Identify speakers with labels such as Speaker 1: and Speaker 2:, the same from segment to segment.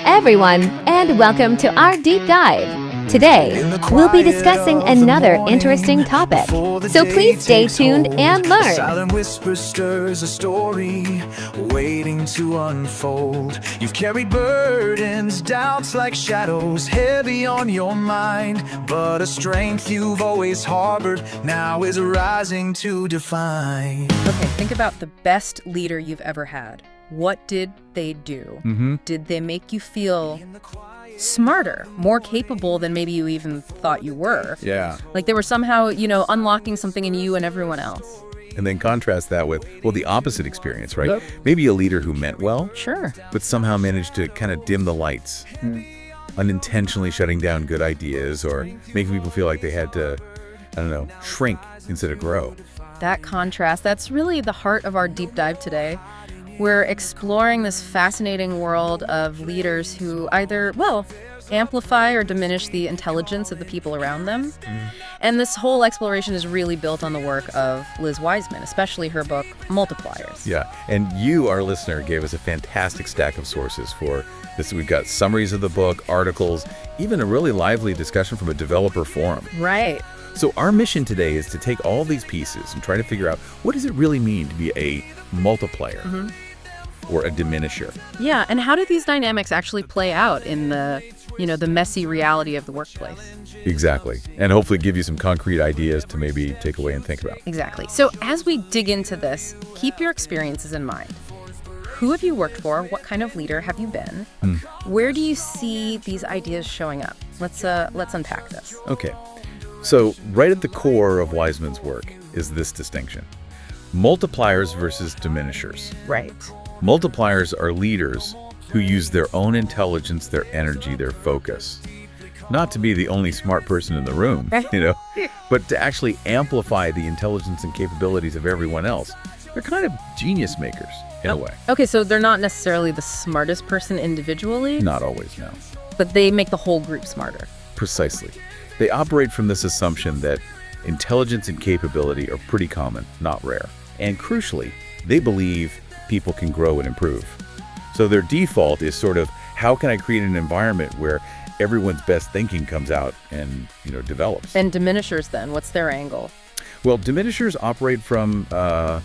Speaker 1: everyone, and welcome to our deep dive. Today, we'll be discussing another interesting topic, so please stay tuned and learn.
Speaker 2: Silent whisper stirs a story waiting to unfold. You've carried burdens, doubts like shadows heavy on your mind, but a strength you've always harbored now is rising to define.
Speaker 3: Okay, think about the best leader you've ever had. What did they do? Did they make you feel smarter, more capable than maybe you even thought you were?
Speaker 4: Yeah.
Speaker 3: Like they were somehow, unlocking something in you and everyone else.
Speaker 4: And then contrast that with, the opposite experience, right?
Speaker 3: Yep.
Speaker 4: Maybe a leader who meant well,
Speaker 3: Sure.
Speaker 4: but somehow managed to kind of dim the lights, unintentionally shutting down good ideas or making people feel like they had to, shrink instead of grow.
Speaker 3: That contrast, that's really the heart of our deep dive today. We're exploring this fascinating world of leaders who either, amplify or diminish the intelligence of the people around them. And this whole exploration is really built on the work of Liz Wiseman, especially her book, Multipliers.
Speaker 4: Yeah, and you, our listener, gave us a fantastic stack of sources for this. We've got summaries of the book, articles, even a really lively discussion from a developer forum.
Speaker 3: Right.
Speaker 4: So our mission today is to take all these pieces and try to figure out, what does it really mean to be a multiplier or a diminisher?
Speaker 3: Yeah, and how do these dynamics actually play out in the messy reality of the workplace?
Speaker 4: Exactly. And hopefully give you some concrete ideas to maybe take away and think about.
Speaker 3: Exactly. So as we dig into this, keep your experiences in mind. Who have you worked for? What kind of leader have you been? Where do you see these ideas showing up? Let's unpack this.
Speaker 4: Okay. So right at the core of Wiseman's work is this distinction: multipliers versus diminishers.
Speaker 3: Right.
Speaker 4: Multipliers are leaders who use their own intelligence, their energy, their focus. Not to be the only smart person in the room, but to actually amplify the intelligence and capabilities of everyone else. They're kind of genius makers in a way.
Speaker 3: Okay, so they're not necessarily the smartest person individually,
Speaker 4: Not always, no.
Speaker 3: but they make the whole group smarter.
Speaker 4: Precisely. They operate from this assumption that intelligence and capability are pretty common, not rare. And crucially, they believe people can grow and improve. So their default is sort of, how can I create an environment where everyone's best thinking comes out and, develops?
Speaker 3: And diminishers then, what's their angle?
Speaker 4: Well, diminishers operate from a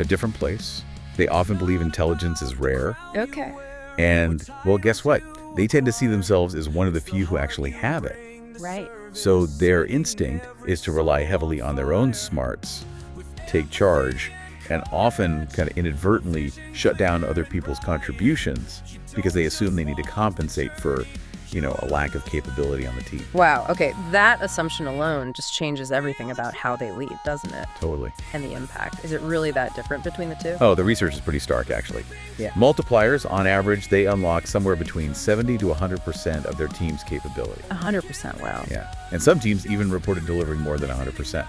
Speaker 4: different place. They often believe intelligence is rare.
Speaker 3: Okay.
Speaker 4: And, guess what? They tend to see themselves as one of the few who actually have it.
Speaker 3: Right.
Speaker 4: So their instinct is to rely heavily on their own smarts, take charge, and often kind of inadvertently shut down other people's contributions because they assume they need to compensate for, a lack of capability on the team.
Speaker 3: Wow. Okay. That assumption alone just changes everything about how they lead, doesn't it?
Speaker 4: Totally.
Speaker 3: And the impact. Is it really that different between the two?
Speaker 4: Oh, the research is pretty stark, actually.
Speaker 3: Yeah.
Speaker 4: Multipliers, on average, they unlock somewhere between 70 to 100% of their team's capability.
Speaker 3: 100%. Wow.
Speaker 4: Yeah. And some teams even reported delivering more than 100%,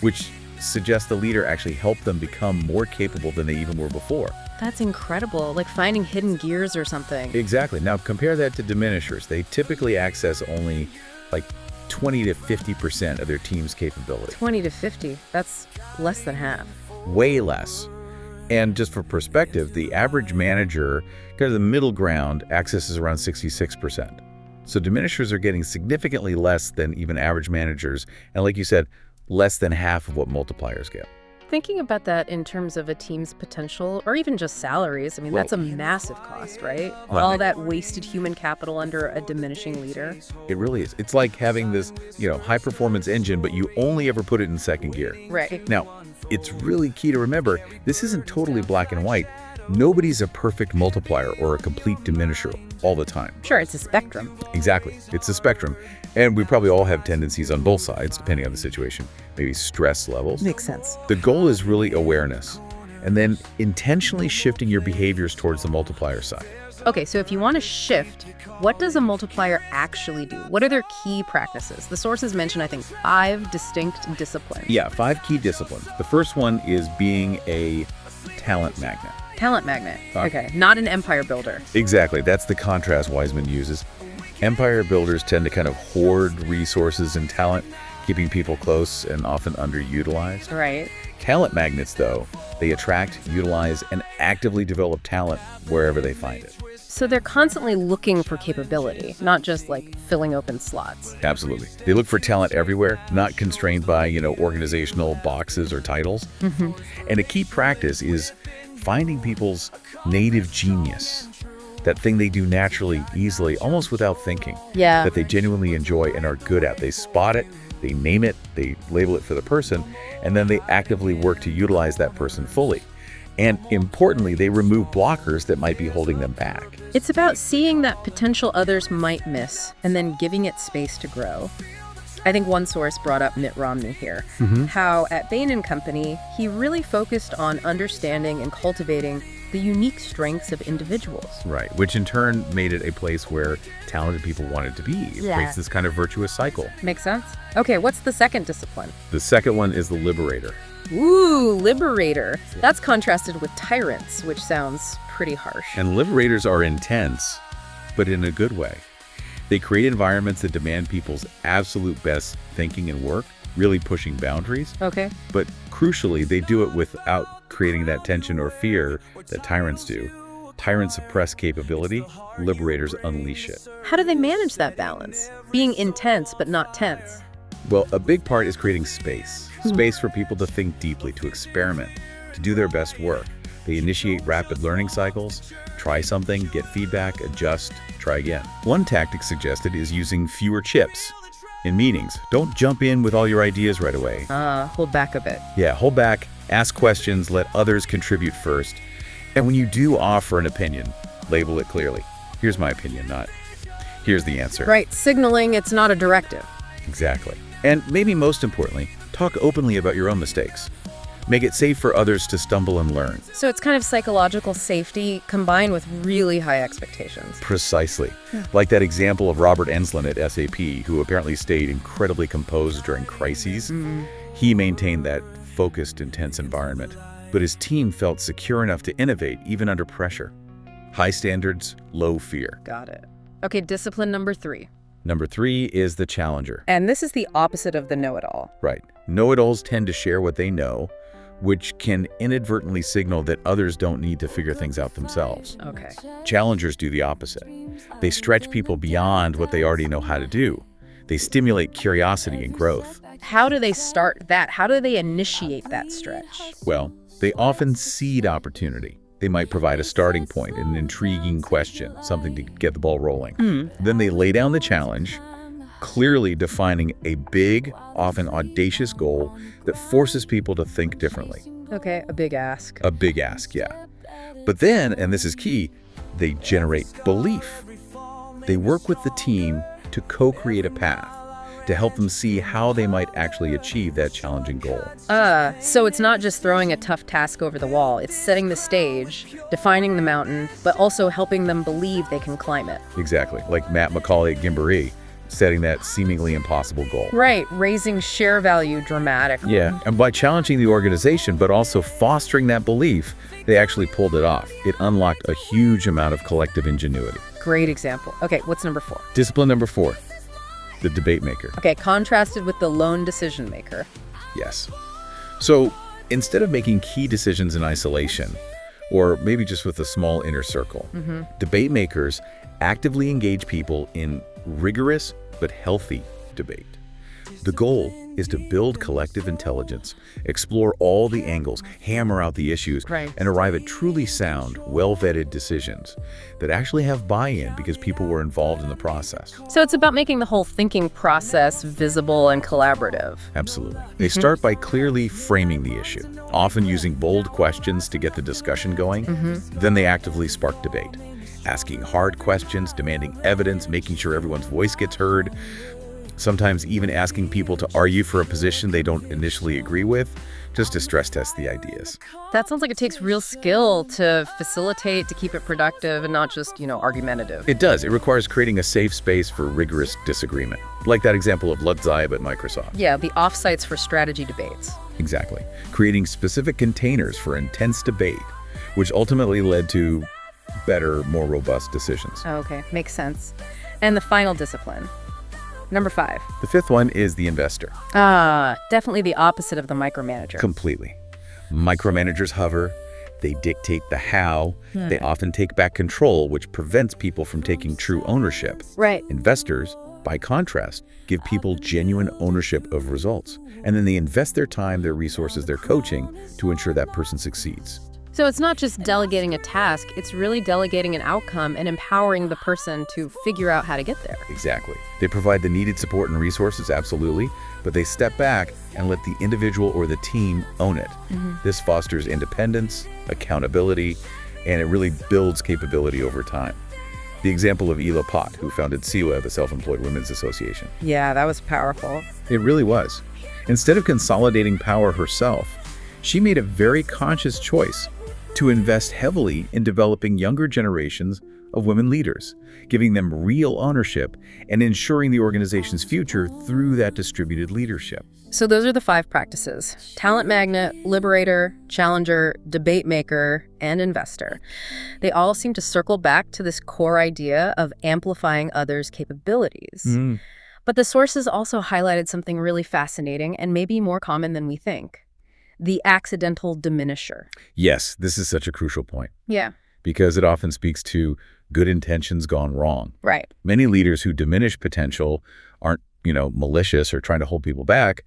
Speaker 4: which suggests the leader actually helped them become more capable than they even were before.
Speaker 3: That's incredible. Like finding hidden gears or something.
Speaker 4: Exactly. Now compare that to diminishers. They typically access only like 20 to 50% of their team's capability.
Speaker 3: 20 to 50. That's less than half.
Speaker 4: Way less. And just for perspective, the average manager, kind of the middle ground, accesses around 66%. So diminishers are getting significantly less than even average managers. And like you said, less than half of what multipliers get.
Speaker 3: Thinking about that in terms of a team's potential or even just salaries, I mean, that's a massive cost, right? All that wasted human capital under a diminishing leader.
Speaker 4: It really is. It's like having this, high performance engine, but you only ever put it in second gear.
Speaker 3: Right.
Speaker 4: Now, it's really key to remember, this isn't totally black and white. Nobody's a perfect multiplier or a complete diminisher all the time.
Speaker 3: Sure, it's a spectrum.
Speaker 4: Exactly. It's a spectrum. And we probably all have tendencies on both sides, depending on the situation. Maybe stress levels.
Speaker 3: Makes sense.
Speaker 4: The goal is really awareness, and then intentionally shifting your behaviors towards the multiplier side.
Speaker 3: Okay, so if you want to shift, what does a multiplier actually do? What are their key practices? The sources mention, I think, 5 distinct disciplines.
Speaker 4: Yeah, 5 key disciplines. The first one is being a talent magnet.
Speaker 3: Talent magnet. Okay, not an empire builder.
Speaker 4: Exactly. That's the contrast Wiseman uses. Empire builders tend to kind of hoard resources and talent, keeping people close and often underutilized.
Speaker 3: Right.
Speaker 4: Talent magnets, though, they attract, utilize, and actively develop talent wherever they find it.
Speaker 3: So they're constantly looking for capability, not just like filling open slots.
Speaker 4: Absolutely. They look for talent everywhere, not constrained by, organizational boxes or titles. And a key practice is finding people's native genius, that thing they do naturally, easily, almost without thinking,
Speaker 3: Yeah.
Speaker 4: that they genuinely enjoy and are good at. They spot it, they name it, they label it for the person, and then they actively work to utilize that person fully. And importantly, they remove blockers that might be holding them back.
Speaker 3: It's about seeing that potential others might miss and then giving it space to grow. I think one source brought up Mitt Romney here, how at Bain & Company, he really focused on understanding and cultivating the unique strengths of individuals.
Speaker 4: Right, which in turn made it a place where talented people wanted to be. It creates this kind of virtuous cycle.
Speaker 3: Makes sense? Okay, what's the second discipline?
Speaker 4: The second one is the liberator.
Speaker 3: Ooh, liberator. That's contrasted with tyrants, which sounds pretty harsh.
Speaker 4: And liberators are intense, but in a good way. They create environments that demand people's absolute best thinking and work, really pushing boundaries.
Speaker 3: Okay.
Speaker 4: But crucially, they do it without creating that tension or fear that tyrants do. Tyrants suppress capability, liberators unleash it.
Speaker 3: How do they manage that balance? Being intense, but not tense.
Speaker 4: Well, a big part is creating space. Space for people to think deeply, to experiment, to do their best work. They initiate rapid learning cycles, try something, get feedback, adjust, try again. One tactic suggested is using fewer chips in meetings. Don't jump in with all your ideas right away.
Speaker 3: Hold back a bit.
Speaker 4: Yeah, hold back, ask questions, let others contribute first. And when you do offer an opinion, label it clearly. Here's my opinion, not here's the answer.
Speaker 3: Right, signaling it's not a directive.
Speaker 4: Exactly. And maybe most importantly, talk openly about your own mistakes. Make it safe for others to stumble and learn.
Speaker 3: So it's kind of psychological safety combined with really high expectations.
Speaker 4: Precisely. Like that example of Robert Enslin at SAP, who apparently stayed incredibly composed during crises. He maintained that focused, intense environment, but his team felt secure enough to innovate even under pressure. High standards, low fear.
Speaker 3: Got it. Okay, discipline number 3.
Speaker 4: Number 3 is the challenger.
Speaker 3: And this is the opposite of the know-it-all.
Speaker 4: Right. Know-it-alls tend to share what they know, which can inadvertently signal that others don't need to figure things out themselves.
Speaker 3: Okay.
Speaker 4: Challengers do the opposite. They stretch people beyond what they already know how to do. They stimulate curiosity and growth.
Speaker 3: How do they start that? How do they initiate that stretch?
Speaker 4: Well, they often seed opportunity. They might provide a starting point, an intriguing question, something to get the ball rolling. Then they lay down the challenge, clearly defining a big, often audacious goal that forces people to think differently.
Speaker 3: Okay, a big ask.
Speaker 4: A big ask, yeah. But then, and this is key, they generate belief. They work with the team to co-create a path, to help them see how they might actually achieve that challenging goal.
Speaker 3: So it's not just throwing a tough task over the wall. It's setting the stage, defining the mountain, but also helping them believe they can climb it.
Speaker 4: Exactly, like Matt McCauley at Gymboree, setting that seemingly impossible goal.
Speaker 3: Right, raising share value dramatically.
Speaker 4: Yeah, and by challenging the organization, but also fostering that belief, they actually pulled it off. It unlocked a huge amount of collective ingenuity.
Speaker 3: Great example. Okay, what's number 4?
Speaker 4: Discipline number 4, the debate maker.
Speaker 3: Okay, contrasted with the lone decision maker.
Speaker 4: Yes. So instead of making key decisions in isolation, or maybe just with a small inner circle, debate makers actively engage people in rigorous but healthy debate. The goal is to build collective intelligence, explore all the angles, hammer out the issues,
Speaker 3: Right.
Speaker 4: and arrive at truly sound, well-vetted decisions that actually have buy-in because people were involved in the process.
Speaker 3: So it's about making the whole thinking process visible and collaborative.
Speaker 4: Absolutely. They start by clearly framing the issue, often using bold questions to get the discussion going. Then they actively spark debate, asking hard questions, demanding evidence, making sure everyone's voice gets heard, sometimes even asking people to argue for a position they don't initially agree with, just to stress test the ideas.
Speaker 3: That sounds like it takes real skill to facilitate, to keep it productive and not just, argumentative.
Speaker 4: It does. It requires creating a safe space for rigorous disagreement, like that example of Lutz Zeib at Microsoft.
Speaker 3: Yeah, the offsites for strategy debates.
Speaker 4: Exactly. Creating specific containers for intense debate, which ultimately led to better, more robust decisions.
Speaker 3: Okay, makes sense. And the final discipline. Number 5.
Speaker 4: The 5th one is the investor.
Speaker 3: Definitely the opposite of the micromanager.
Speaker 4: Completely. Micromanagers hover, They dictate the how. They often take back control, which prevents people from taking true ownership.
Speaker 3: Right.
Speaker 4: Investors, by contrast, give people genuine ownership of results. And then they invest their time, their resources, their coaching to ensure that person succeeds.
Speaker 3: So it's not just delegating a task, it's really delegating an outcome and empowering the person to figure out how to get there.
Speaker 4: Exactly. They provide the needed support and resources, absolutely, but they step back and let the individual or the team own it. This fosters independence, accountability, and it really builds capability over time. The example of Ela Pott, who founded SEWA, the Self-Employed Women's Association.
Speaker 3: Yeah, that was powerful.
Speaker 4: It really was. Instead of consolidating power herself, she made a very conscious choice to invest heavily in developing younger generations of women leaders, giving them real ownership and ensuring the organization's future through that distributed leadership.
Speaker 3: So those are the 5 practices: talent magnet, liberator, challenger, debate maker, and investor. They all seem to circle back to this core idea of amplifying others' capabilities. But the sources also highlighted something really fascinating and maybe more common than we think: the accidental diminisher.
Speaker 4: Yes, this is such a crucial point
Speaker 3: Yeah.
Speaker 4: because it often speaks to good intentions gone wrong.
Speaker 3: Right.
Speaker 4: Many leaders who diminish potential aren't, malicious or trying to hold people back.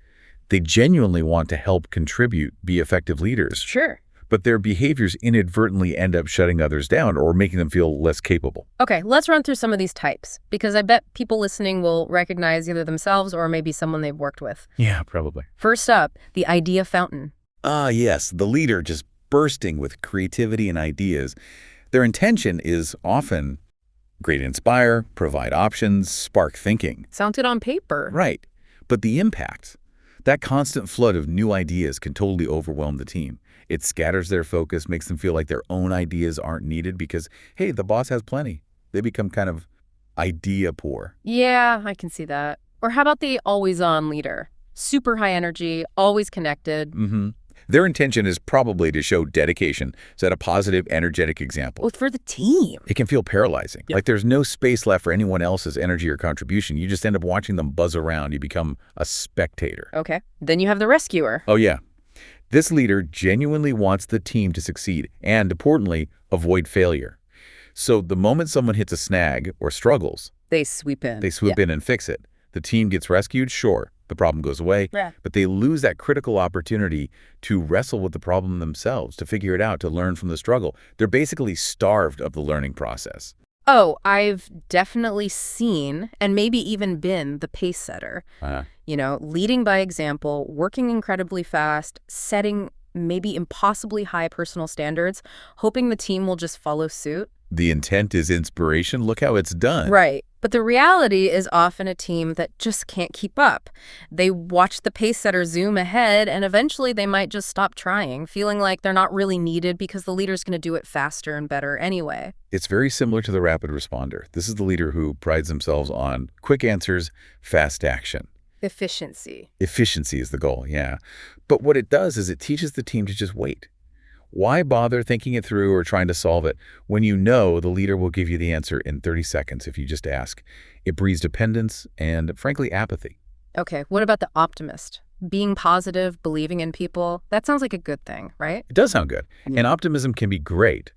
Speaker 4: They genuinely want to help contribute, be effective leaders.
Speaker 3: Sure.
Speaker 4: But their behaviors inadvertently end up shutting others down or making them feel less capable.
Speaker 3: Okay, let's run through some of these types, because I bet people listening will recognize either themselves or maybe someone they've worked with.
Speaker 4: Yeah, probably.
Speaker 3: First up, the idea fountain.
Speaker 4: Ah, yes, the leader just bursting with creativity and ideas. Their intention is often great to inspire, provide options, spark thinking.
Speaker 3: Sounds good on paper.
Speaker 4: Right. But the impact, that constant flood of new ideas can totally overwhelm the team. It scatters their focus, makes them feel like their own ideas aren't needed because, hey, the boss has plenty. They become kind of idea poor.
Speaker 3: Yeah, I can see that. Or how about the always-on leader? Super high energy, always connected.
Speaker 4: Their intention is probably to show dedication, set a positive, energetic example.
Speaker 3: Well, for the team.
Speaker 4: It can feel paralyzing. Like there's no space left for anyone else's energy or contribution. You just end up watching them buzz around. You become a spectator.
Speaker 3: Okay. Then you have the rescuer.
Speaker 4: Oh, yeah. This leader genuinely wants the team to succeed and, importantly, avoid failure. So the moment someone hits a snag or struggles,
Speaker 3: They swoop in.
Speaker 4: they swoop in and fix it. The team gets rescued, sure. The problem goes away, but they lose that critical opportunity to wrestle with the problem themselves, to figure it out, to learn from the struggle. They're basically starved of the learning process.
Speaker 3: Oh, I've definitely seen and maybe even been the pace setter. Leading by example, working incredibly fast, setting maybe impossibly high personal standards, hoping the team will just follow suit.
Speaker 4: The intent is inspiration. Look how it's done.
Speaker 3: Right. But the reality is often a team that just can't keep up. They watch the pace setter zoom ahead, and eventually they might just stop trying, feeling like they're not really needed because the leader's going to do it faster and better anyway.
Speaker 4: It's very similar to the rapid responder. This is the leader who prides themselves on quick answers, fast action.
Speaker 3: Efficiency.
Speaker 4: Efficiency is the goal, yeah. But what it does is it teaches the team to just wait. Why bother thinking it through or trying to solve it when you know the leader will give you the answer in 30 seconds if you just ask? It breeds dependence and, frankly, apathy.
Speaker 3: Okay, what about the optimist? Being positive, believing in people, that sounds like a good thing, right?
Speaker 4: It does sound good. And optimism can be great,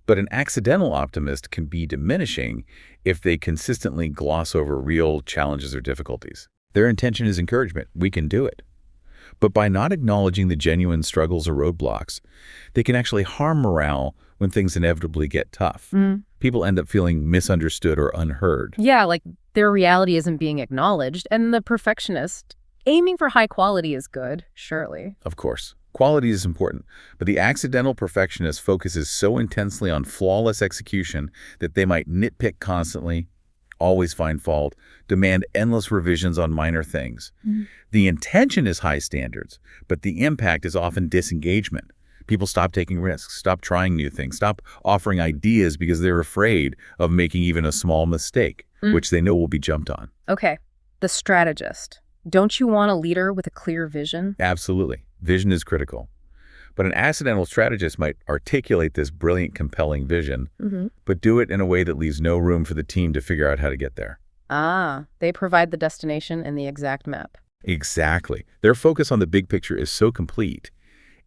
Speaker 4: but an accidental optimist can be diminishing if they consistently gloss over real challenges or difficulties. Their intention is encouragement. We can do it. But by not acknowledging the genuine struggles or roadblocks, they can actually harm morale when things inevitably get tough. People end up feeling misunderstood or unheard.
Speaker 3: Yeah, like their reality isn't being acknowledged, and the perfectionist, aiming for high quality is good, surely.
Speaker 4: Of course, quality is important, but the accidental perfectionist focuses so intensely on flawless execution that they might nitpick constantly, always find fault, demand endless revisions on minor things. The intention is high standards, but the impact is often disengagement. People stop taking risks, stop trying new things, stop offering ideas because they're afraid of making even a small mistake, which they know will be jumped on.
Speaker 3: Okay, the strategist. Don't you want a leader with a clear vision?
Speaker 4: Absolutely. Vision is critical. But an accidental strategist might articulate this brilliant, compelling vision, but do it in a way that leaves no room for the team to figure out how to get there.
Speaker 3: Ah, they provide the destination and the exact map.
Speaker 4: Exactly. Their focus on the big picture is so complete,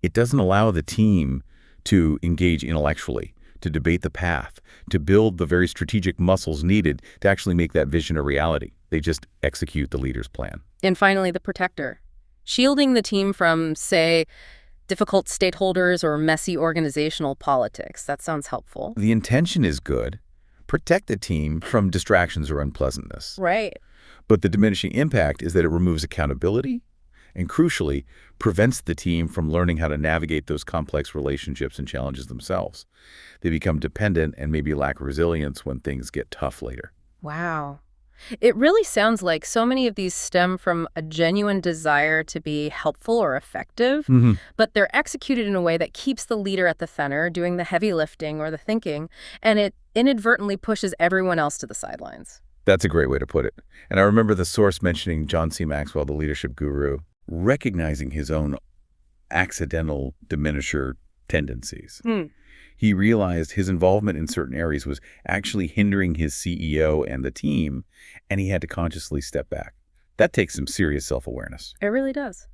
Speaker 4: it doesn't allow the team to engage intellectually, to debate the path, to build the very strategic muscles needed to actually make that vision a reality. They just execute the leader's plan.
Speaker 3: And finally, the protector. Shielding the team from, say, difficult stakeholders or messy organizational politics. That sounds helpful.
Speaker 4: The intention is good. Protect the team from distractions or unpleasantness.
Speaker 3: Right.
Speaker 4: But the diminishing impact is that it removes accountability and, crucially, prevents the team from learning how to navigate those complex relationships and challenges themselves. They become dependent and maybe lack resilience when things get tough later.
Speaker 3: Wow. It really sounds like so many of these stem from a genuine desire to be helpful or effective, but they're executed in a way that keeps the leader at the center, doing the heavy lifting or the thinking, and it inadvertently pushes everyone else to the sidelines.
Speaker 4: That's a great way to put it. And I remember the source mentioning John C. Maxwell, the leadership guru, recognizing his own accidental diminisher tendencies. He realized his involvement in certain areas was actually hindering his CEO and the team, and he had to consciously step back. That takes some serious self-awareness.
Speaker 3: It really does.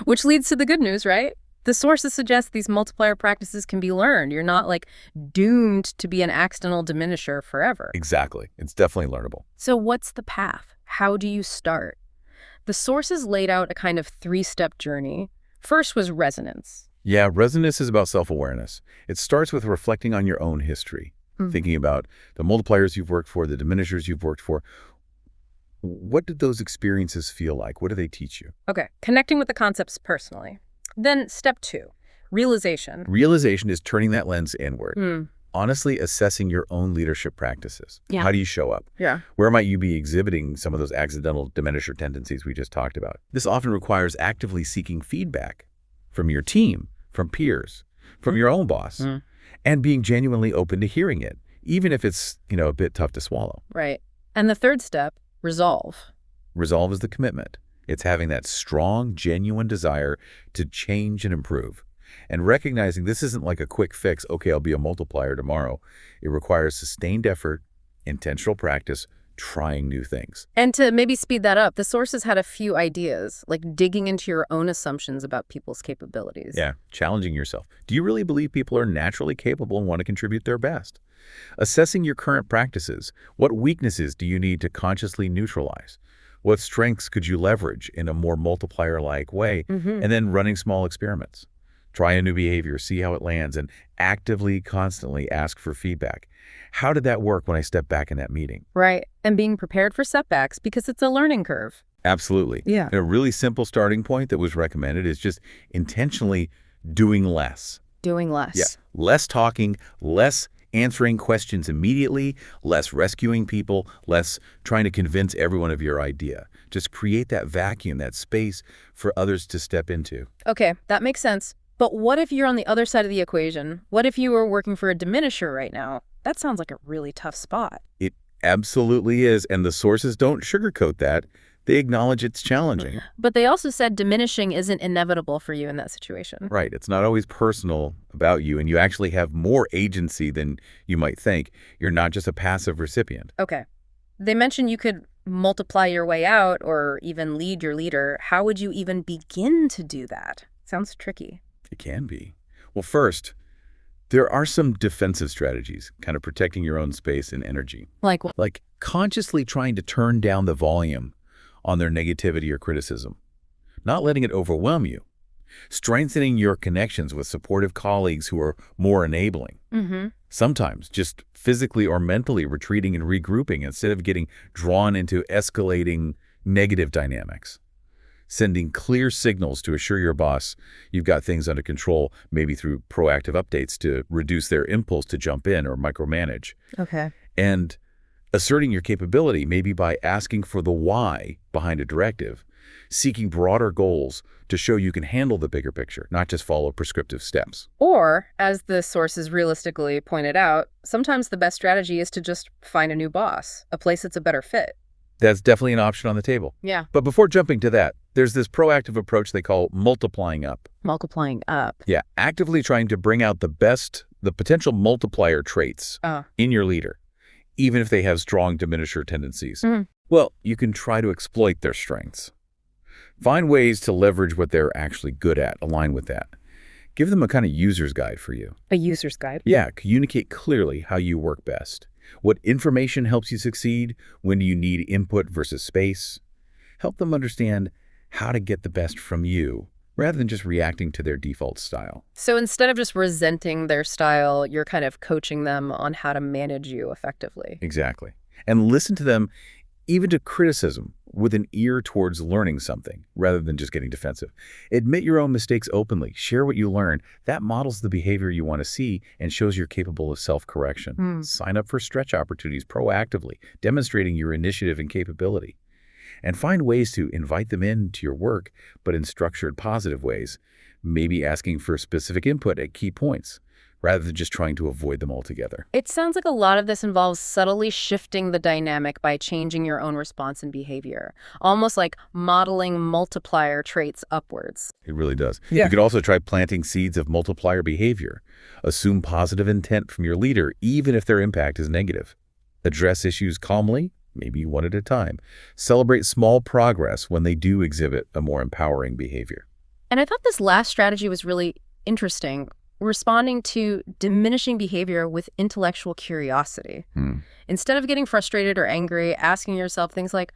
Speaker 3: Which leads to the good news, right? The sources suggest these multiplier practices can be learned. You're not, like, doomed to be an accidental diminisher forever.
Speaker 4: Exactly. It's definitely learnable.
Speaker 3: So what's the path? How do you start? The sources laid out a kind of 3-step journey. First was resonance.
Speaker 4: Yeah, resonance is about self-awareness. It starts with reflecting on your own history, thinking about the multipliers you've worked for, the diminishers you've worked for. What did those experiences feel like? What do they teach you?
Speaker 3: Okay, connecting with the concepts personally. Then step 2, realization.
Speaker 4: Realization is turning that lens inward. Honestly assessing your own leadership practices.
Speaker 3: Yeah.
Speaker 4: How do you show up?
Speaker 3: Yeah.
Speaker 4: Where might you be exhibiting some of those accidental diminisher tendencies we just talked about? This often requires actively seeking feedback from your team, from peers, from your own boss, and being genuinely open to hearing it, even if it's, a bit tough to swallow.
Speaker 3: Right. And the third step, resolve.
Speaker 4: Resolve is the commitment. It's having that strong, genuine desire to change and improve. And recognizing this isn't like a quick fix, okay, I'll be a multiplier tomorrow. It requires sustained effort, intentional practice, trying new things.
Speaker 3: And to maybe speed that up, the sources had a few ideas, like digging into your own assumptions about people's capabilities.
Speaker 4: Yeah, challenging yourself. Do you really believe people are naturally capable and want to contribute their best? Assessing your current practices. What weaknesses do you need to consciously neutralize? What strengths could you leverage in a more multiplier-like way? And then running small experiments. Try a new behavior, see how it lands, and actively, constantly ask for feedback. How did that work when I stepped back in that meeting?
Speaker 3: Right. And being prepared for setbacks because it's a learning curve.
Speaker 4: Absolutely.
Speaker 3: Yeah.
Speaker 4: And a really simple starting point that was recommended is just intentionally doing less.
Speaker 3: Doing less.
Speaker 4: Yeah. Less talking, less answering questions immediately, less rescuing people, less trying to convince everyone of your idea. Just create that vacuum, that space for others to step into.
Speaker 3: Okay, that makes sense. But what if you're on the other side of the equation? What if you were working for a diminisher right now? That sounds like a really tough spot.
Speaker 4: It absolutely is, and the sources don't sugarcoat that. They acknowledge it's challenging.
Speaker 3: But they also said diminishing isn't inevitable for you in that situation.
Speaker 4: Right. It's not always personal about you, and you actually have more agency than you might think. You're not just a passive recipient.
Speaker 3: Okay. They mentioned you could multiply your way out or even lead your leader. How would you even begin to do that? Sounds tricky.
Speaker 4: It can be. Well, first, there are some defensive strategies, kind of protecting your own space and energy.
Speaker 3: Like what?
Speaker 4: Like consciously trying to turn down the volume on their negativity or criticism, not letting it overwhelm you, strengthening your connections with supportive colleagues who are more enabling. Sometimes just physically or mentally retreating and regrouping instead of getting drawn into escalating negative dynamics. Sending clear signals to assure your boss you've got things under control, maybe through proactive updates to reduce their impulse to jump in or micromanage.
Speaker 3: Okay.
Speaker 4: And asserting your capability, maybe by asking for the why behind a directive, seeking broader goals to show you can handle the bigger picture, not just follow prescriptive steps.
Speaker 3: Or, as the sources realistically pointed out, sometimes the best strategy is to just find a new boss, a place that's a better fit.
Speaker 4: That's definitely an option on the table.
Speaker 3: Yeah.
Speaker 4: But before jumping to that, there's this proactive approach they call multiplying up.
Speaker 3: Multiplying up.
Speaker 4: Yeah, actively trying to bring out the potential multiplier traits in your leader, even if they have strong diminisher tendencies. Well, you can try to exploit their strengths. Find ways to leverage what they're actually good at, align with that. Give them a kind of user's guide for you.
Speaker 3: A user's guide?
Speaker 4: Yeah, communicate clearly how you work best. What information helps you succeed? When do you need input versus space? Help them understand how to get the best from you, rather than just reacting to their default style.
Speaker 3: So instead of just resenting their style, you're kind of coaching them on how to manage you effectively.
Speaker 4: Exactly. And listen to them, even to criticism, with an ear towards learning something, rather than just getting defensive. Admit your own mistakes openly. Share what you learn. That models the behavior you want to see and shows you're capable of self-correction. Sign up for stretch opportunities proactively, demonstrating your initiative and capability. And find ways to invite them into your work, but in structured, positive ways, maybe asking for specific input at key points, rather than just trying to avoid them altogether.
Speaker 3: It sounds like a lot of this involves subtly shifting the dynamic by changing your own response and behavior, almost like modeling multiplier traits upwards.
Speaker 4: It really does.
Speaker 3: Yeah.
Speaker 4: You could also try planting seeds of multiplier behavior. Assume positive intent from your leader, even if their impact is negative. Address issues calmly, maybe one at a time. Celebrate small progress when they do exhibit a more empowering behavior.
Speaker 3: And I thought this last strategy was really interesting, responding to diminishing behavior with intellectual curiosity. Instead of getting frustrated or angry, asking yourself things like,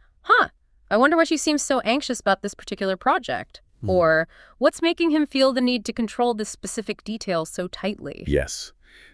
Speaker 3: I wonder why she seems so anxious about this particular project. Or, what's making him feel the need to control this specific detail so tightly?
Speaker 4: Yes.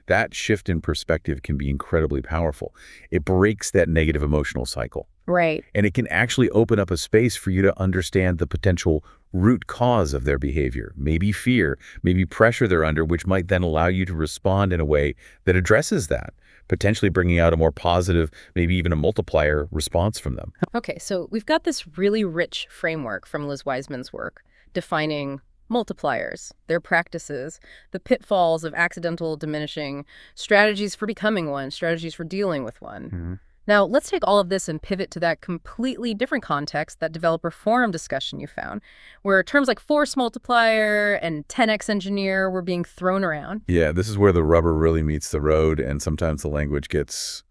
Speaker 4: That shift in perspective can be incredibly powerful. It breaks that negative emotional cycle.
Speaker 3: Right.
Speaker 4: And it can actually open up a space for you to understand the potential root cause of their behavior, maybe fear, maybe pressure they're under, which might then allow you to respond in a way that addresses that, potentially bringing out a more positive, maybe even a multiplier response from them.
Speaker 3: Okay, so we've got this really rich framework from Liz Wiseman's work, defining multipliers, their practices, the pitfalls of accidental diminishing, strategies for becoming one, strategies for dealing with one. Now, let's take all of this and pivot to that completely different context, that developer forum discussion you found, where terms like force multiplier and 10x engineer were being thrown around.
Speaker 4: Yeah, this is where the rubber really meets the road, and sometimes the language gets,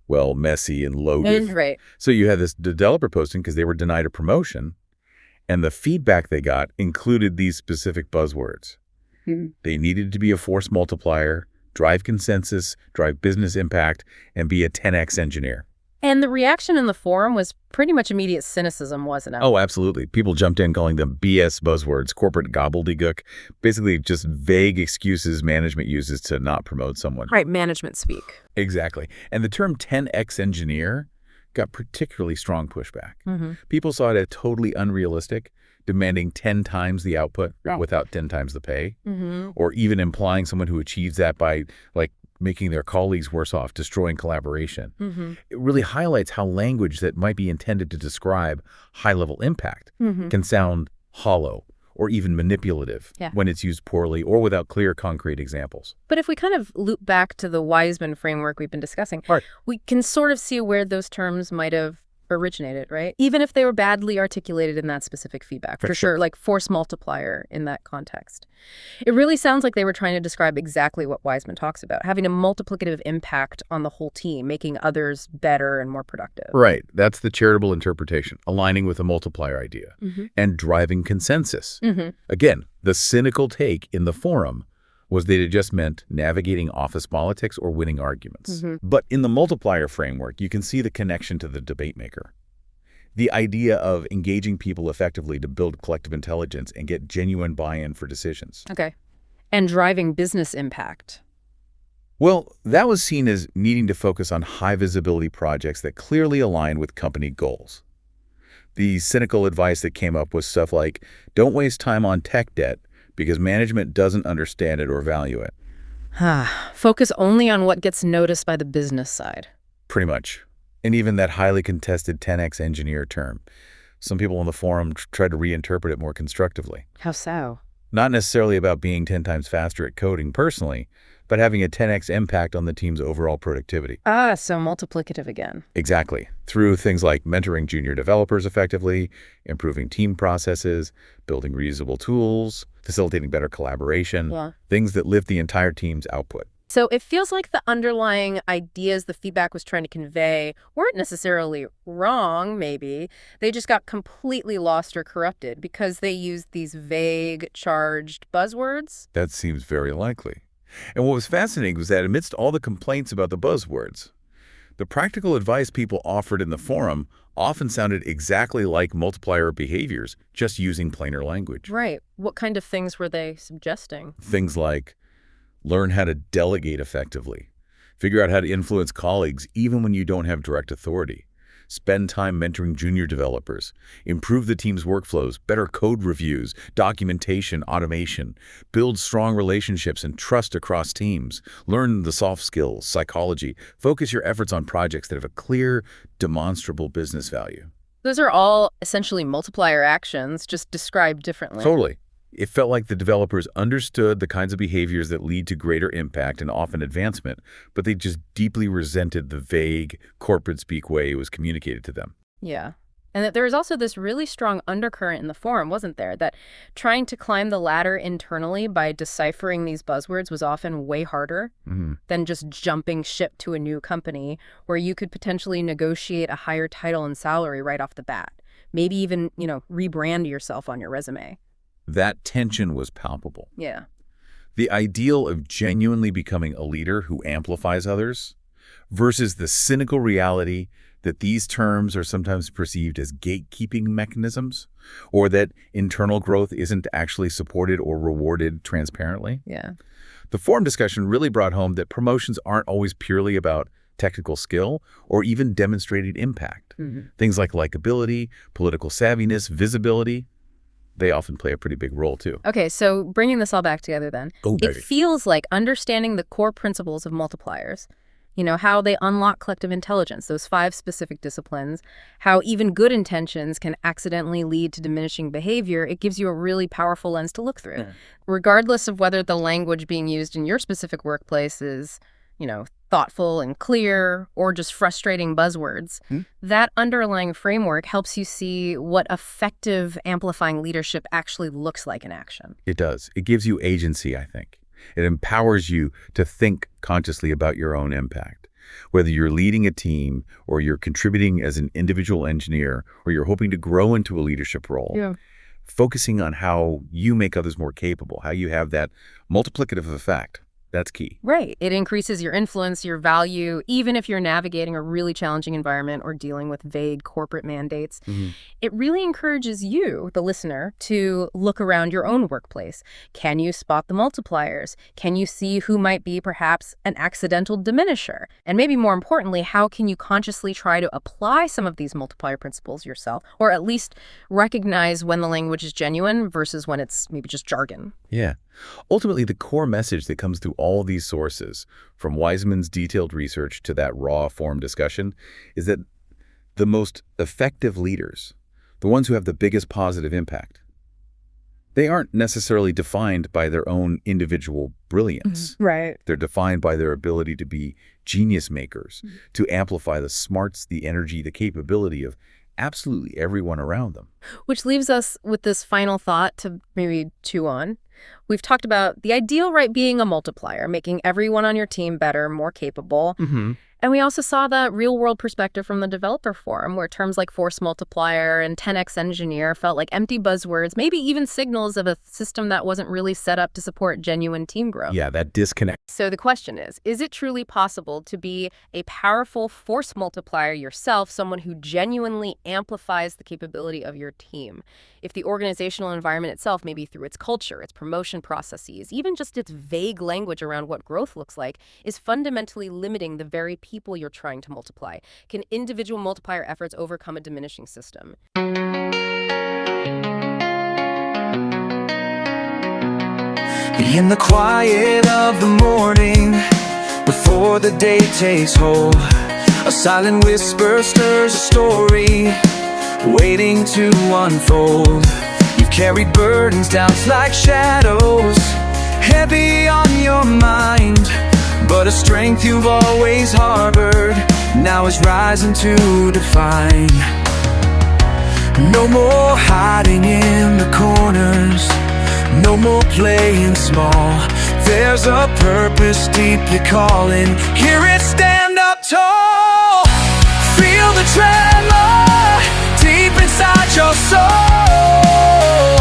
Speaker 4: well, messy and loaded.
Speaker 3: Right.
Speaker 4: So you had this developer posting because they were denied a promotion, and the feedback they got included these specific buzzwords. They needed to be a force multiplier, drive consensus, drive business impact, and be a 10x engineer.
Speaker 3: And the reaction in the forum was pretty much immediate cynicism, wasn't it?
Speaker 4: Oh, absolutely. People jumped in calling them BS buzzwords, corporate gobbledygook, basically just vague excuses management uses to not promote someone.
Speaker 3: Right, management speak.
Speaker 4: Exactly. And the term 10x engineer got particularly strong pushback. People saw it as totally unrealistic, demanding 10 times the output without 10 times the pay, or even implying someone who achieves that by, like, making their colleagues worse off, destroying collaboration. It really highlights how language that might be intended to describe high-level impact can sound hollow or even manipulative when it's used poorly or without clear, concrete examples.
Speaker 3: But if we kind of loop back to the Wizeman framework we've been discussing, we can sort of see where those terms might have originated, right? Even if they were badly articulated in that specific feedback, for sure, like force multiplier in that context. It really sounds like they were trying to describe exactly what Wizeman talks about, having a multiplicative impact on the whole team, making others better and more productive.
Speaker 4: Right. That's the charitable interpretation, aligning with a multiplier idea and driving consensus. Again, the cynical take in the forum was that it just meant navigating office politics or winning arguments. But in the multiplier framework, you can see the connection to the debate maker. The idea of engaging people effectively to build collective intelligence and get genuine buy-in for decisions.
Speaker 3: Okay. And driving business impact.
Speaker 4: Well, that was seen as needing to focus on high-visibility projects that clearly align with company goals. The cynical advice that came up was stuff like, don't waste time on tech debt, because management doesn't understand it or value it.
Speaker 3: Focus only on what gets noticed by the business side.
Speaker 4: Pretty much. And even that highly contested 10x engineer term. Some people in the forum tried to reinterpret it more constructively.
Speaker 3: How so?
Speaker 4: Not necessarily about being 10 times faster at coding personally, but having a 10x impact on the team's overall productivity.
Speaker 3: So multiplicative again.
Speaker 4: Exactly. Through things like mentoring junior developers effectively, improving team processes, building reusable tools, facilitating better collaboration, things that lift the entire team's output.
Speaker 3: So it feels like the underlying ideas the feedback was trying to convey weren't necessarily wrong, maybe. They just got completely lost or corrupted because they used these vague, charged buzzwords.
Speaker 4: That seems very likely. And what was fascinating was that amidst all the complaints about the buzzwords, the practical advice people offered in the forum often sounded exactly like multiplier behaviors, just using plainer language.
Speaker 3: Right. What kind of things were they suggesting?
Speaker 4: Things like learn how to delegate effectively, figure out how to influence colleagues even when you don't have direct authority, spend time mentoring junior developers, improve the team's workflows, better code reviews, documentation, automation, build strong relationships and trust across teams, learn the soft skills, psychology, focus your efforts on projects that have a clear, demonstrable business value.
Speaker 3: Those are all essentially multiplier actions, just described differently.
Speaker 4: Totally. It felt like the developers understood the kinds of behaviors that lead to greater impact and often advancement, but they just deeply resented the vague, corporate speak way it was communicated to them.
Speaker 3: Yeah. And that there was also this really strong undercurrent in the forum, wasn't there? That trying to climb the ladder internally by deciphering these buzzwords was often way harder than just jumping ship to a new company where you could potentially negotiate a higher title and salary right off the bat. Maybe even, rebrand yourself on your resume.
Speaker 4: That tension was palpable.
Speaker 3: Yeah.
Speaker 4: The ideal of genuinely becoming a leader who amplifies others versus the cynical reality that these terms are sometimes perceived as gatekeeping mechanisms, or that internal growth isn't actually supported or rewarded transparently.
Speaker 3: Yeah.
Speaker 4: The forum discussion really brought home that promotions aren't always purely about technical skill or even demonstrated impact. Things like likability, political savviness, visibility, they often play a pretty big role too.
Speaker 3: Okay, so bringing this all back together then.
Speaker 4: Oh,
Speaker 3: it feels like understanding the core principles of multipliers, how they unlock collective intelligence, those 5 specific disciplines, how even good intentions can accidentally lead to diminishing behavior, it gives you a really powerful lens to look through. Regardless of whether the language being used in your specific workplace is, thoughtful and clear or just frustrating buzzwords, that underlying framework helps you see what effective amplifying leadership actually looks like in action.
Speaker 4: It does. It gives you agency, I think. It empowers you to think consciously about your own impact. Whether you're leading a team or you're contributing as an individual engineer or you're hoping to grow into a leadership role, focusing on how you make others more capable, how you have that multiplicative effect. That's key.
Speaker 3: Right. It increases your influence, your value, even if you're navigating a really challenging environment or dealing with vague corporate mandates. It really encourages you, the listener, to look around your own workplace. Can you spot the multipliers? Can you see who might be perhaps an accidental diminisher? And maybe more importantly, how can you consciously try to apply some of these multiplier principles yourself, or at least recognize when the language is genuine versus when it's maybe just jargon?
Speaker 4: Yeah. Ultimately, the core message that comes through all these sources, from Wizeman's detailed research to that raw forum discussion, is that the most effective leaders, the ones who have the biggest positive impact, they aren't necessarily defined by their own individual brilliance.
Speaker 3: Right.
Speaker 4: They're defined by their ability to be genius makers, to amplify the smarts, the energy, the capability of absolutely everyone around them.
Speaker 3: Which leaves us with this final thought to maybe chew on. We've talked about the ideal, right, being a multiplier, making everyone on your team better, more capable. And we also saw the real-world perspective from the developer forum, where terms like force multiplier and 10x engineer felt like empty buzzwords, maybe even signals of a system that wasn't really set up to support genuine team growth.
Speaker 4: Yeah, that disconnect.
Speaker 3: So the question is it truly possible to be a powerful force multiplier yourself, someone who genuinely amplifies the capability of your team? If the organizational environment itself, maybe through its culture, its promotion processes, even just its vague language around what growth looks like, is fundamentally limiting the very people you're trying to multiply, can individual multiplier efforts overcome a diminishing system?
Speaker 2: In the quiet of the morning, before the day takes hold, a silent whisper stirs a story waiting to unfold. You've carried burdens, doubts like shadows, heavy on your mind, but a strength you've always harbored now is rising to define. No more hiding in the corners, no more playing small. There's a purpose deeply calling. Hear it stand up tall. Feel the tremor deep inside your soul.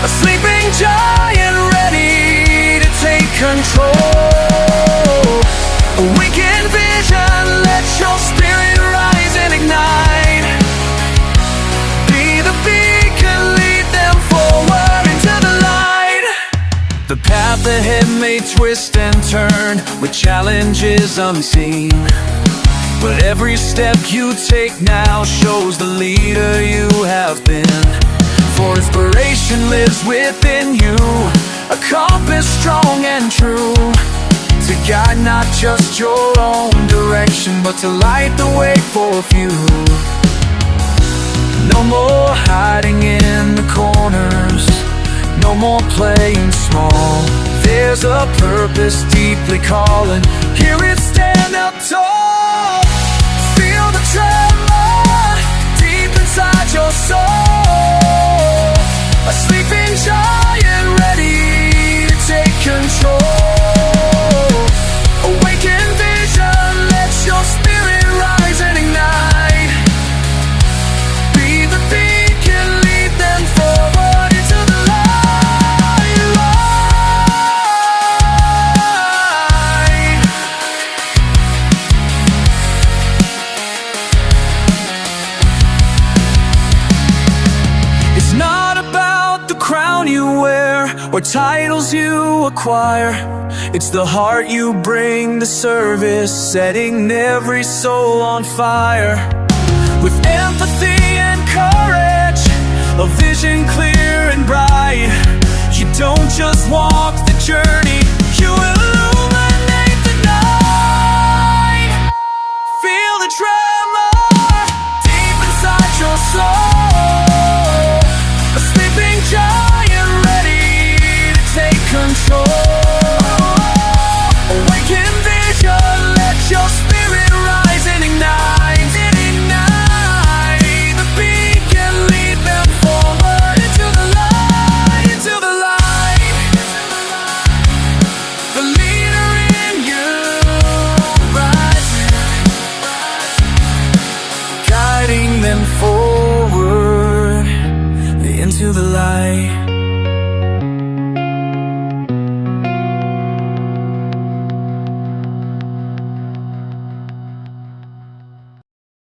Speaker 2: A sleeping giant ready to take control. Awaken vision, let your spirit rise and ignite. Be the beacon, lead them forward into the light. The path ahead may twist and turn with challenges unseen, but every step you take now shows the leader you have been. For inspiration lives within you, a compass strong and true, to guide not just your own direction, but to light the way for a few. No more hiding in the corners, no more playing small. There's a purpose deeply calling. Hear it stand up tall. Feel the tremor deep inside your soul. A sleeping giant ready to take control. Awaken vision, let your spirit rise and ignite. Be the beacon, lead them forward into the light. It's not about the crown you wear or titles you acquire. It's the heart you bring to service, setting every soul on fire. With empathy and courage, a vision clear and bright, you don't just walk the journey, you illuminate the night. Feel the tremor deep inside your soul. A sleeping giant ready to take control. Awaken vision, let your spirit rise and ignite. Ignite the beacon, lead them forward into the light, into the light. The leader in you rising, guiding them forward into the light.